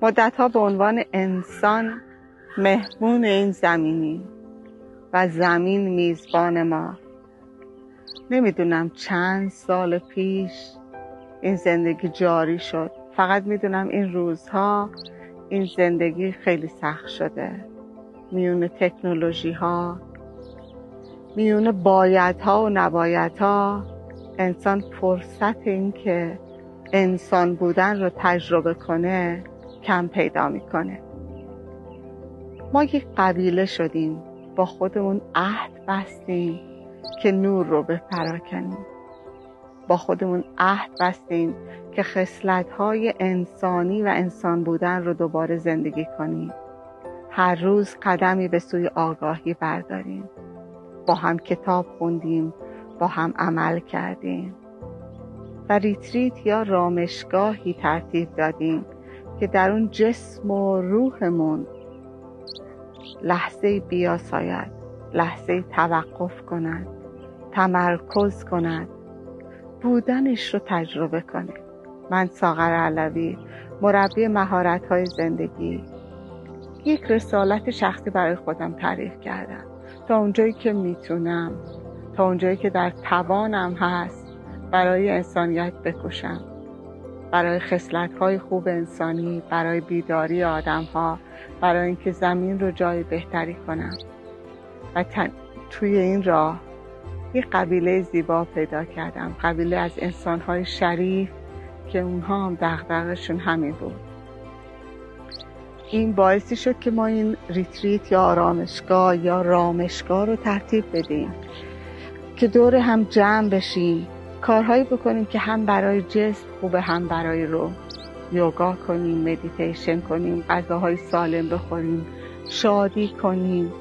مدت‌ها به عنوان انسان مهمون این زمینی و زمین میزبان ما. نمیدونم چند سال پیش این زندگی جاری شد. فقط میدونم این روزها این زندگی خیلی سخت شده. میون تکنولوژی ها، میون بایدها و نبایدها، انسان فرصت این که انسان بودن رو تجربه کنه کم پیدا میکنه. ما یک قبیله شدیم، با خودمون عهد بستیم که نور رو بپراکنیم. با خودمون عهد بستیم که خصلت‌های انسانی و انسان بودن رو دوباره زندگی کنیم. هر روز قدمی به سوی آگاهی برداریم. با هم کتاب خوندیم، با هم عمل کردیم و ریتریت یا رامشگاهی ترتیب دادیم که در اون جسم و روحمون لحظه بیاساید، لحظه توقف کند، تمرکز کند، بودنش رو تجربه کنه. من ساغر علوی، مربی مهارت‌های زندگی، یک رسالت شخصی برای خودم تعریف کردم تا اونجایی که میتونم، تا اونجایی که در توانم هست برای انسانیت بکوشم، برای خصلت‌های خوب انسانی، برای بیداری آدم‌ها، برای اینکه زمین رو جای بهتری کنم. و توی این راه یک قبیله زیبا پیدا کردم، قبیله از انسان‌های شریف که اونها هم دغدغه‌شون همین بود. این باعثی شد که ما این ریتریت یا آرامشگاه یا رامشگاه رو ترتیب بدیم که دور هم جمع بشیم، کارهایی بکنیم که هم برای جسم خوبه هم برای روح. یوگا کنیم، مدیتیشن کنیم، غذاهای سالم بخوریم، شادی کنیم،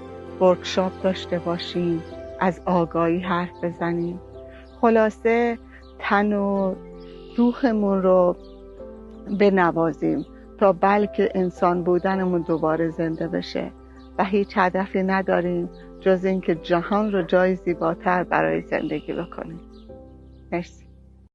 ورکشاپ داشته باشیم، از آگاهی حرف بزنیم. خلاصه تن و روحمون رو بنوازیم تا بلکه انسان بودنمون دوباره زنده بشه و هیچ هدفی نداریم جز اینکه جهان رو جای زیباتر برای زندگی بکنیم. مرسی.